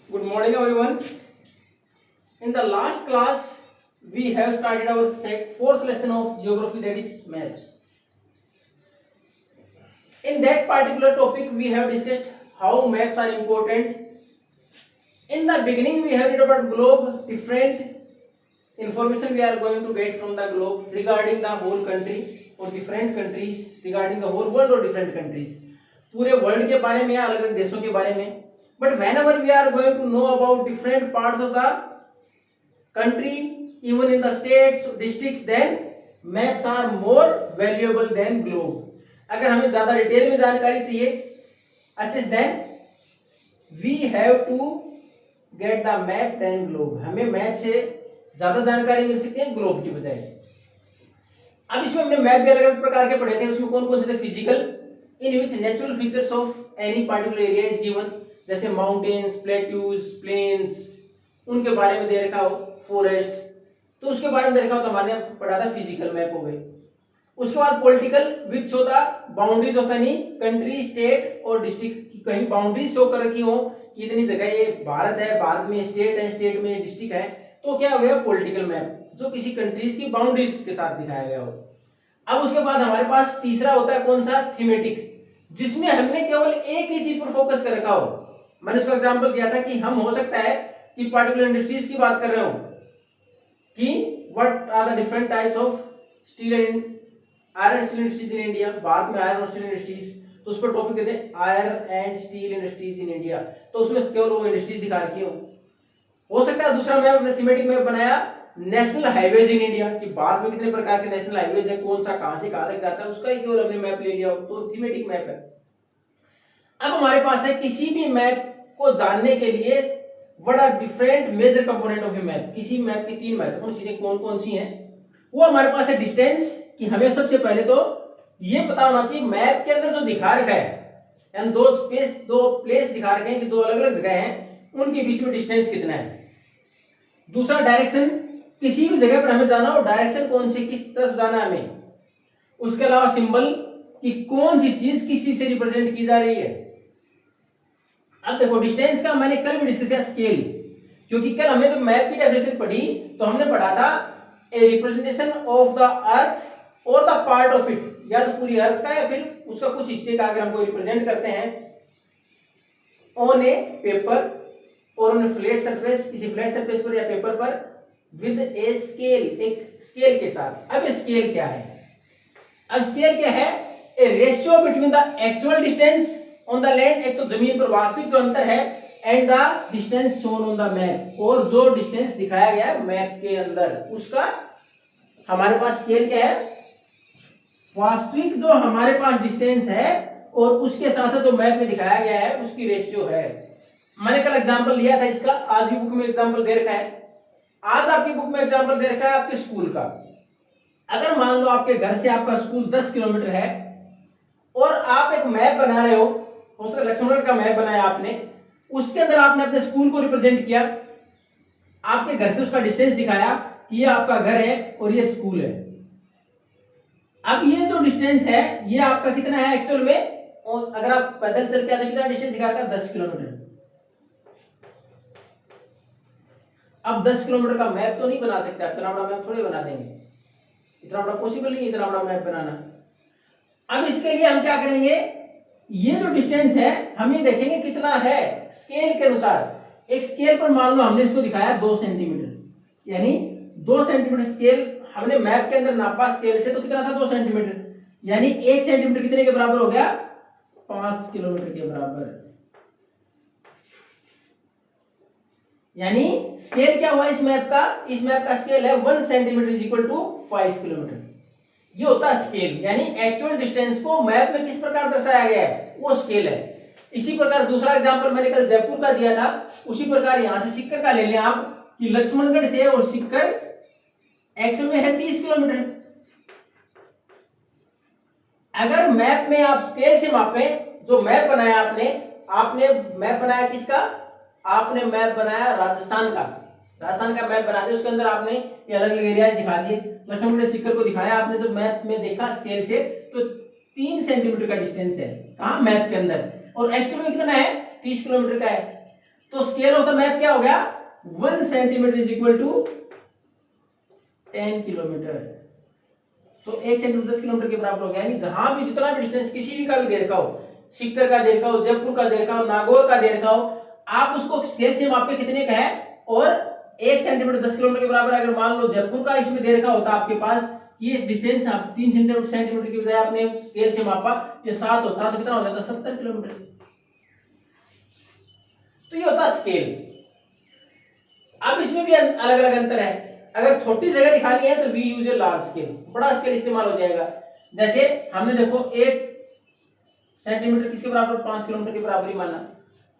Good morning, everyone. In the last class, we have started our fourth lesson of geography, that is maps. In that particular topic, we have discussed how maps are important. In the beginning, we have read about globe, different information we are going to get from the globe regarding the whole country or different countries, regarding the whole world or different countries. पूरे world के बारे में या अलग अलग देशों के बारे में. But whenever we are going to know about different parts of the country, even in the states, district, then maps are more valuable than globe. अगर हमें ज्यादा डिटेल में जानकारी चाहिए अच्छे से, then we have to get the map than globe. हमें map से ज्यादा जानकारी मिल सकती है ग्लोब की बजाय. अब इसमें हमने मैप भी अलग अलग प्रकार के पढ़े थे. उसमें कौन कौन से थे? Physical, in which natural features of any particular area is given, जैसे माउंटेन्स, प्लेट्यूज, प्लेन्स, उनके बारे में दे रखा हो, फॉरेस्ट, तो उसके बारे में दे रखा हो, तो हमारे पढ़ा था फिजिकल मैप हो गई. उसके बाद political, which show the boundaries of any country, state और डिस्ट्रिक्ट की कहीं बाउंड्रीज शो कर रखी हो कि इतनी जगह ये भारत है, भारत में स्टेट है, स्टेट में डिस्ट्रिक्ट है, तो क्या हो गया? पॉलिटिकल मैप, जो किसी कंट्रीज की बाउंड्रीज के साथ दिखाया गया हो. अब उसके बाद हमारे पास तीसरा होता है कौन सा? थीमेटिक, जिसमें हमने केवल एक ही चीज पर फोकस कर रखा हो. मैंने उसका एग्जांपल दिया था कि हम हो सकता है कि पार्टिकुलर इंडस्ट्रीज की बात कर रहे हो कि what are the different types of steel and iron steel industries in India. Bharat में आयरन और स्टील इंडस्ट्रीज, तो उस पर टॉपिक कहते हैं iron and steel industries in India. तो उसमें केवल वो इंडस्ट्रीज दिखा रखी हो सकता है. दूसरा मैप हमने थीमेटिक मैप बनाया नेशनल हाईवेज इन इंडिया, कि भारत में कितने प्रकार के नेशनल हाईवेज है, कौन सा कहां से कहां तक जाता है, उसका ही केवल हमने मैप ले लिया, तो थीमेटिक मैप है. अब हमारे पास है किसी भी मैप को जानने के लिए what are different major component of a map. किसी मैप की तीन महत्वपूर्ण चीजें कौन कौन सी हैं, वो हमारे पास है डिस्टेंस, कि हमें सबसे पहले तो ये पता होना चाहिए मैप के अंदर जो दिखा रखा है, यानी दो प्लेस दिखा रखे हैं कि दो अलग अलग जगह हैं, उनके बीच में डिस्टेंस कितना है. दूसरा डायरेक्शन, किसी भी जगह पर हमें जाना हो, डायरेक्शन कौन सी, किस तरफ जाना है हमें. उसके अलावा सिंबल, कि कौन सी चीज किस चीज से रिप्रेजेंट की जा रही है. अब देखो डिस्टेंस का मैंने कल भी डिस्कस किया, स्केल, क्योंकि कल हमने तो मैप की डेफिनेशन पढ़ी, तो हमने पढ़ा था a representation of the earth और द पार्ट ऑफ इट, या तो पूरी अर्थ का या फिर उसका कुछ हिस्से का अगर हमको रिप्रेजेंट करते हैं ऑन ए पेपर और ऑन ए फ्लैट सरफेस, किसी फ्लैट सरफेस पर या पेपर पर, विद ए स्केल, एक स्केल के साथ. अब स्केल क्या है? अब स्केल क्या है? ए ratio between the actual distance on the land, एक तो जमीन पर वास्तविक जो अंतर है, and the distance shown on the map, और जो डिस्टेंस दिखाया गया है मैप के अंदर, उसका हमारे पास स्केल क्या है? वास्तविक जो हमारे पास डिस्टेंस है और उसके साथ जो मैप में दिखाया गया है उसकी रेशियो है. मैंने कल एग्जांपल लिया था इसका, आज भी बुक में एग्जांपल दे रखा है. आज आपकी बुक में एग्जांपल दे रखा है आपके स्कूल का. अगर मान लो आपके घर से आपका स्कूल 10 किलोमीटर है और आप एक मैप बना रहे हो, उसका लक्ष्मण का मैप बनाया आपने, उसके अंदर आपने अपने स्कूल को रिप्रेजेंट किया, आपके घर से उसका डिस्टेंस दिखाया कि ये आपका घर है और ये स्कूल है. अब ये जो डिस्टेंस है ये आपका कितना है एक्चुअल में, और अगर आप पैदल चल के आते कितना डिस्टेंस दिखा रहा है? 10 किलोमीटर. अब 10 किलोमीटर का मैप तो नहीं बना सकते आप, इतना बड़ा मैप थोड़ी बना देंगे, इतना बड़ा पॉसिबल नहीं इतना बड़ा मैप बनाना. अब इसके लिए हम क्या करेंगे? ये जो डिस्टेंस है हम ये देखेंगे कितना है स्केल के अनुसार. एक स्केल पर मान लो हमने इसको दिखाया 2 सेंटीमीटर, यानी 2 सेंटीमीटर स्केल हमने मैप के अंदर नापा स्केल से, तो कितना था? 2 सेंटीमीटर, यानी 1 सेंटीमीटर कितने के बराबर हो गया? 5 किलोमीटर के बराबर. यानी स्केल क्या हुआ इस मैप का? इस मैप का स्केल है 1 centimetre is equal to 5 kilometre. ये होता है स्केल, यानी एक्चुअल डिस्टेंस को मैप में किस प्रकार दर्शाया गया है वो स्केल है. इसी प्रकार दूसरा एग्जांपल मैंने कल जयपुर का दिया था, उसी प्रकार यहां से सिक्कर का ले लें आप, कि लक्ष्मणगढ़ से और सिक्कर एक्चुअल में है 30 किलोमीटर. अगर मैप में आप स्केल से मापें, जो मैप बनाया आपने मैप बनाया किसका? आपने मैप बनाया राजस्थान का. राजस्थान का मैप बना दिया, उसके अंदर आपने ये अलग अलग एरिया दिखा दिए, लक्ष्मणगढ़ सिक्कर को दिखाया आपने. जब मैप में देखा स्केल से तो 3 सेंटीमीटर का डिस्टेंस है कहां? मैप के अंदर, और एक्चुअल में कितना है? 30 किलोमीटर का है. तो स्केल ऑफ द मैप क्या हो गया, 1 centimetre is equal to 10 kilometre. तो 1 सेंटीमीटर 10 किलोमीटर के बराबर हो गया। यानी जहां भी जितना भी डिस्टेंस किसी भी का भी देर का हो, सीकर का देर का हो, जयपुर का देर का हो, नागौर का देर का हो, आप उसको स्केल से मापे कितने का है, और 1 सेंटीमीटर 10 किलोमीटर के बराबर अगर मान लो जयपुर का इसमें देर का होता आपके पास, ये डिस्टेंस आप 3 सेंटीमीटर की बजाय आपने स्केल से मापा, ये 7 होता तो कितना हो जाता, 70 किलोमीटर। तो ये होता स्केल। अब इसमें भी अलग अलग अंतर है। अगर छोटी जगह दिखानी है तो we use a large scale, बड़ा स्केल इस्तेमाल हो जाएगा। जैसे हमने देखो 1 सेंटीमीटर किसके बराबर, 5 किलोमीटर के बराबर ही माना।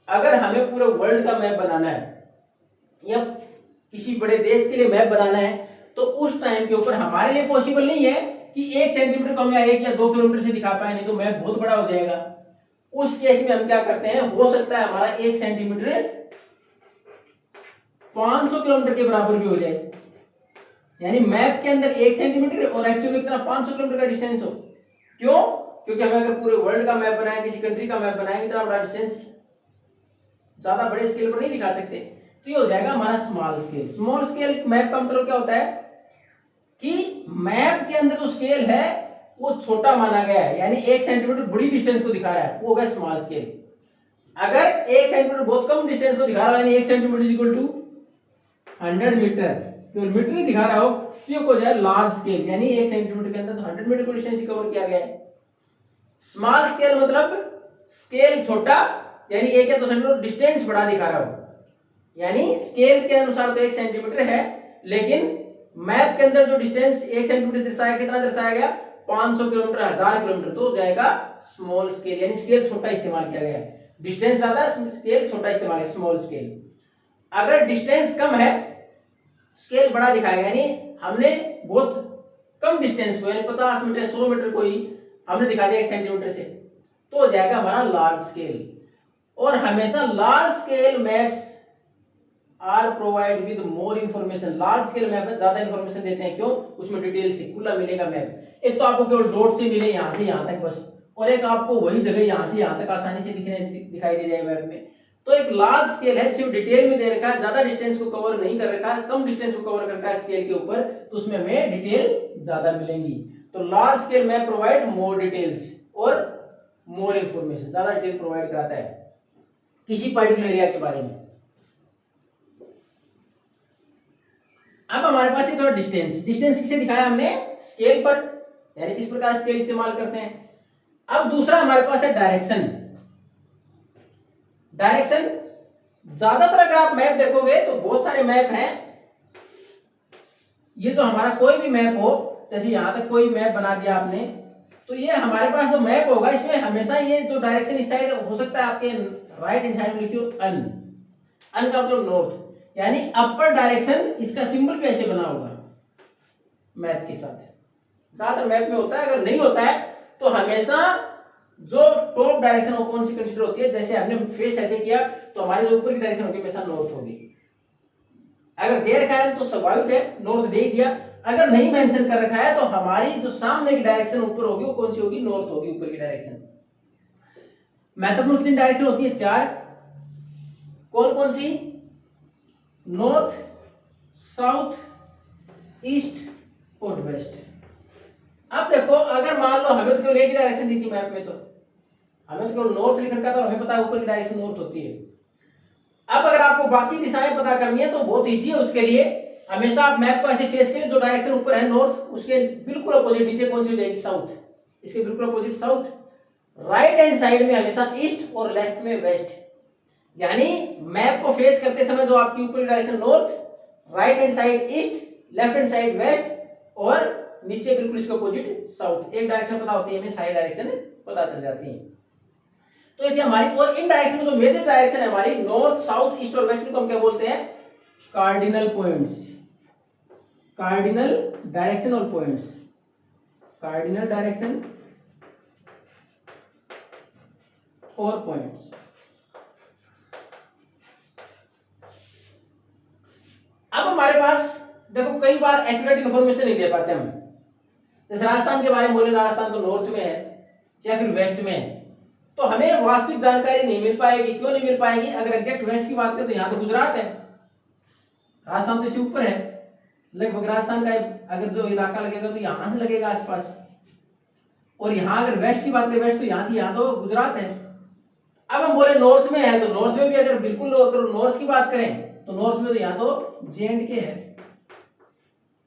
अगर हमें पूरे वर्ल्ड का मैप बनाना है या किसी बड़े देश के लिए मैप बनाना है, तो उस टाइम के ऊपर हमारे लिए पॉसिबल नहीं है कि 1 सेंटीमीटर को हम 1 या 2 किलोमीटर से दिखा पाए, नहीं तो मैप बहुत बड़ा हो जाएगा। उस केस में हम क्या करते हैं, हो सकता है हमारा 1 सेंटीमीटर 500 किलोमीटर के बराबर भी हो जाए। यानी मैप के अंदर 1 सेंटीमीटर और एक्चुअल में कितना 500 किलोमीटर का डिस्टेंस हो। क्यों? क्योंकि हमें अगर पूरे वर्ल्ड का मैप बनाए, किसी कंट्री का मैप बनाए, इतना बड़ा डिस्टेंस ज्यादा बड़े स्केल पर नहीं दिखा सकते। तो ये हो जाएगा हमारा small scale. Small scale map का मतलब क्या होता है कि मैप के अंदर जो स्केल है वो छोटा माना गया है, यानी 1 सेंटीमीटर बड़ी डिस्टेंस को दिखा रहा है, वो हो गया स्मॉल स्केल। अगर 1 सेंटीमीटर बहुत कम डिस्टेंस को दिखा रहा है, यानी 1 centimetre is equal to 100 metre, केवल मीटर ही दिखा रहा हो, तो ये हो जाए लार्ज स्केल, यानी 1 सेंटीमीटर के अंदर तो 100 मीटर को डिस्टेंस कवर किया गया है। स्मॉल स्केल मतलब स्केल छोटा, यानी 1 या 2 सेंटीमीटर डिस्टेंस बड़ा दिखा रहा हो। यानी स्केल के अनुसार तो 1 सेंटीमीटर है, लेकिन मैप के अंदर जो डिस्टेंस 1 सेंटीमीटर दर्शाया, कितना दर्शाया गया, 500 किलोमीटर, 1000 किलोमीटर, तो हो जाएगा स्मॉल स्केल, यानी स्केल छोटा इस्तेमाल किया गया है। डिस्टेंस ज्यादा, स्केल छोटा इस्तेमाल है, स्मॉल स्केल। अगर डिस्टेंस कम है, स्केल बड़ा दिखाएगा, यानी हमने बहुत कम डिस्टेंस को, यानी 50 मीटर 100 मीटर को ही हमने दिखा दिया 1 सेंटीमीटर से, तो हो जाएगा हमारा लार्ज स्केल। और हमेशा large scale maps are provide with more information. Large scale map में ज्यादा इंफॉर्मेशन देते हैं। क्यों? उसमें डिटेल से खुला मिलेगा मैप। एक तो आपको केवल डॉट से मिले यहां से यहां तक बस, और एक आपको वही जगह यहां से यहां तक आसानी से दिखाई दे जाए मैप में। तो एक लार्ज स्केल है, सिर्फ डिटेल में दे रखा है, ज्यादा डिस्टेंस को कवर नहीं कर रखा है, कम डिस्टेंस को कवर कर रखा है स्केल के ऊपर, तो उसमें हमें डिटेल ज्यादा मिलेंगी। तो large scale map provide more details और मोर इंफॉर्मेशन, ज्यादा डिटेल प्रोवाइड कराता है किसी पर्टिकुलर एरिया के बारे में। अब हमारे पास एक और डिस्टेंस किसे दिखाया हमने, स्केल पर, यानी किस प्रकार स्केल इस्तेमाल करते हैं। अब दूसरा हमारे पास है डायरेक्शन। ज्यादातर अगर आप मैप देखोगे तो बहुत सारे मैप हैं। ये जो हमारा कोई भी मैप हो, जैसे यहां तक कोई मैप बना दिया आपने, तो ये हमारे पास जो मैप होगा इसमें हमेशा ये जो डायरेक्शन इस साइड हो सकता है, आपके राइट हैंड साइड में लिखियो अन का मतलब नॉर्थ, यानी अपर डायरेक्शन, इसका सिंबल भी ऐसे बना होगा मैप के साथ। ज्यादातर मैप में होता है, अगर नहीं होता है तो हमेशा जो टॉप डायरेक्शन वो कौन सी कंसीडर होती है, जैसे हमने फेस ऐसे किया तो हमारे जो ऊपर की डायरेक्शन होगी हमेशा नॉर्थ होगी। अगर दे रखा है तो स्वाभाविक है नॉर्थ दे दिया, अगर नहीं मेंशन कर रखा है तो हमारी जो सामने की डायरेक्शन ऊपर होगी वो कौन सी होगी, नॉर्थ होगी, ऊपर की डायरेक्शन। महत्वपूर्ण कितनी डायरेक्शन होती है, 4। कौन कौन सी, नॉर्थ, साउथ, ईस्ट और वेस्ट। अब देखो, अगर मान लो हमें तो केवल एक ही डायरेक्शन दी थी मैप में, तो हमें तो केवल नॉर्थ लिख रखा था और हमें पता है ऊपर की डायरेक्शन नॉर्थ होती है। अब अगर आपको बाकी दिशाएं पता करनी है तो बहुत इजी है। उसके लिए हमेशा आप मैप को ऐसे फेस करें, जो डायरेक्शन ऊपर है नॉर्थ, उसके बिल्कुल अपोजिट नीचे कौन सी हो जाएगी, साउथ, इसके बिल्कुल opposite south. Right hand side में हमेशा ईस्ट और लेफ्ट में वेस्ट, यानी मैप को फेस करते समय जो आपकी ऊपर की direction north, right hand side east, left hand side west और नीचे बिल्कुल इसके अपोजिट साउथ। एक डायरेक्शन पता होती है, हमें सारी डायरेक्शन पता चल जाती है। तो ये थी हमारी, और इन डायरेक्शन में जो मेजर डायरेक्शन है हमारी नॉर्थ, साउथ, ईस्ट और वेस्ट को हम क्या बोलते हैं, कार्डिनल पॉइंट्स। कार्डिनल डायरेक्शन और पॉइंट्स, कार्डिनल डायरेक्शन और पॉइंट्स। अब हमारे पास देखो कई बार एक्यूरेट इंफॉर्मेशन नहीं दे पाते हम। जैसे राजस्थान के बारे में बोले, राजस्थान तो नॉर्थ में है या फिर वेस्ट में है, तो हमें वास्तविक जानकारी नहीं मिल पाएगी। क्यों नहीं मिल पाएगी? अगर एग्जैक्ट वेस्ट की बात करें तो यहाँ तो गुजरात है, राजस्थान तो इससे ऊपर है, लगभग राजस्थान का अगर जो इलाका लगेगा तो यहाँ से लगेगा आसपास। और यहाँ अगर वेस्ट की बात करें, वेस्ट तो यहाँ थी, यहाँ तो गुजरात है। अब हम बोले नॉर्थ में है, तो नॉर्थ में भी अगर बिल्कुल अगर नॉर्थ की बात करें तो नॉर्थ में तो यहाँ तो J&K है,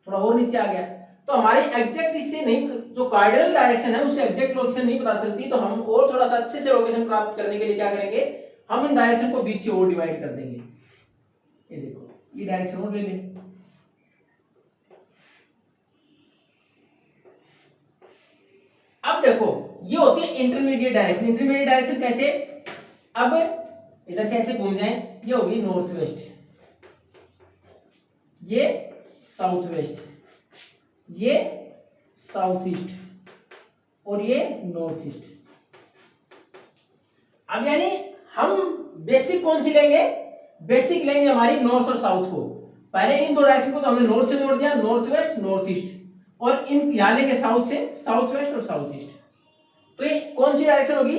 थोड़ा और नीचे आ गया। तो हमारी एग्जैक्ट इससे नहीं, जो कार्डिनल डायरेक्शन है उससे एग्जैक्ट लोकेशन नहीं पता चलती। तो हम और थोड़ा सा अच्छे से लोकेशन प्राप्त करने के लिए क्या करेंगे, हम इन डायरेक्शन को बीच से और डिवाइड कर देंगे। ये देखो, ये डायरेक्शन और ले लें। अब देखो, ये होती है इंटरमीडिएट डायरेक्शन। इंटरमीडिएट डायरेक्शन कैसे? अब इधर से ऐसे घूम जाएं, ये होगी नॉर्थ वेस्ट, ये साउथ वेस्ट, ये साउथ ईस्ट और ये नॉर्थ ईस्ट। अब यानी हम बेसिक कौन सी लेंगे? बेसिक लेंगे हमारी नॉर्थ और साउथ को। पहले इन दो डायरेक्शन को तो हमने नॉर्थ से जोड़ दिया, नॉर्थ वेस्ट नॉर्थ ईस्ट, और इन यहां लेंगे साउथ से, साउथ वेस्ट और साउथ ईस्ट। तो ये कौन सी डायरेक्शन होगी?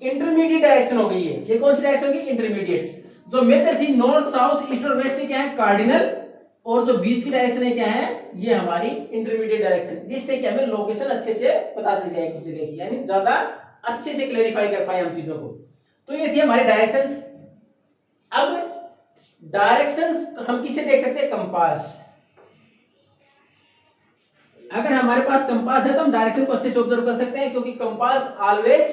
इंटरमीडिएट डायरेक्शन हो गई है। ये कौन सी डायरेक्शन होगी? इंटरमीडिएट। जो मेथड थी नॉर्थ साउथ ईस्ट और वेस्ट क्या है? कार्डिनल। और जो बीच की डायरेक्शन है क्या है? ये हमारी इंटरमीडिएट डायरेक्शन, जिससे कि हमें लोकेशन अच्छे से पता चल जाए किसी जगह की, यानी ज्यादा अच्छे से क्लेरिफाई कर पाए हम चीजों को। तो ये थी हमारी डायरेक्शंस। अब डायरेक्शन हम किससे देख सकते हैं? कंपास। अगर हमारे पास कंपास है तो हम डायरेक्शन को अच्छे से ऑब्जर्व कर सकते हैं, क्योंकि compass always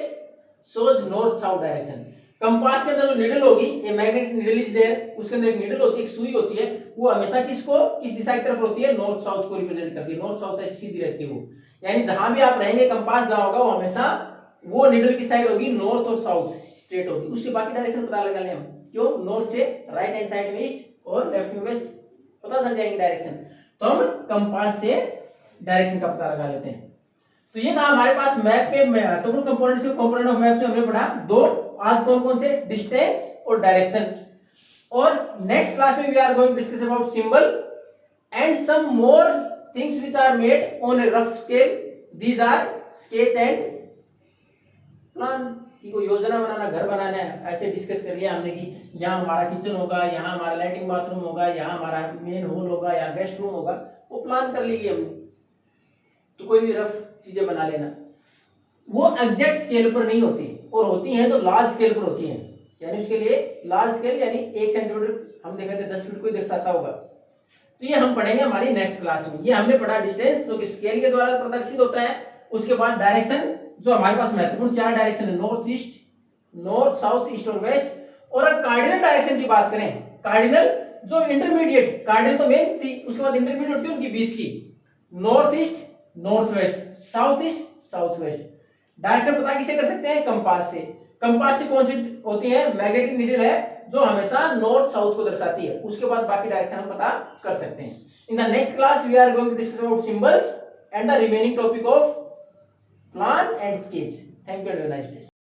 shows north south direction. Compass के अंदर जो निडल होगी, a magnetic needle is there, उसके अंदर एक निडल होती है, एक सुई होती है, वो हमेशा किसको, किस दिशा की तरफ होती है? नॉर्थ साउथ को रिप्रेजेंट करती है। नॉर्थ साउथ ऐसी सीधी रहती है वो, यानी जहां भी आप रहेंगे कंपास जहां होगा वो हमेशा वो निडल की साइड होगी नॉर्थ और साउथ स्ट्रेट होगी। उससे बाकी डायरेक्शन पता लगा लें हम। क्यों? नॉर्थ से राइट हैंड साइड में ईस्ट और लेफ्ट में वेस्ट, पता चल जाएंगे डायरेक्शन। तो हम कंपास से डायरेक्शन का पता लगा लेते हैं। तो ये था हमारे पास मैप पे महत्वपूर्ण कंपोनेंट से कंपोनेंट ऑफ मैप में हमने पढ़ा दो। आज कौन कौन से? डिस्टेंस और डायरेक्शन। और नेक्स्ट क्लास में we are going to discuss about symbol and some more things which are made on a rough scale. These are sketch and plan. की कोई योजना बनाना, घर बनाना है, ऐसे डिस्कस कर लिया हमने कि यहाँ हमारा किचन होगा, यहाँ हमारा लैट्रिन बाथरूम होगा, यहाँ हमारा मेन हॉल होगा, यहाँ गेस्ट रूम होगा, वो प्लान कर ली हमने। तो कोई भी रफ चीजें बना लेना, वो एग्जैक्ट स्केल पर नहीं होती, और होती हैं तो लार्ज स्केल पर होती हैं। यानी उसके लिए लार्ज स्केल यानी 1 सेंटीमीटर हम देखा थे 10 फीट को दर्शाता होगा। तो ये हम पढ़ेंगे हमारी नेक्स्ट क्लास में। ये हमने पढ़ा डिस्टेंस जो कि स्केल के द्वारा प्रदर्शित होता है। उसके बाद डायरेक्शन, जो हमारे पास महत्वपूर्ण 4 डायरेक्शन है, north east, north south east और वेस्ट। और अगर कार्डिनल डायरेक्शन की बात करें, कार्डिनल जो इंटरमीडिएट, कार्डिनल तो मेन थी, उसके बाद इंटरमीडिएट थी उनकी बीच की, north east north west, south east south west. Direction पता किसे कर सकते हैं? कंपास से। कंपास से कौन सी होती है? मैग्नेटिक नीडल है जो हमेशा नॉर्थ साउथ को दर्शाती है। उसके बाद बाकी डायरेक्शन हम पता कर सकते हैं। In the next class we are going to discuss about symbols and the remaining topic of plan and sketch. Thank you and have a nice day.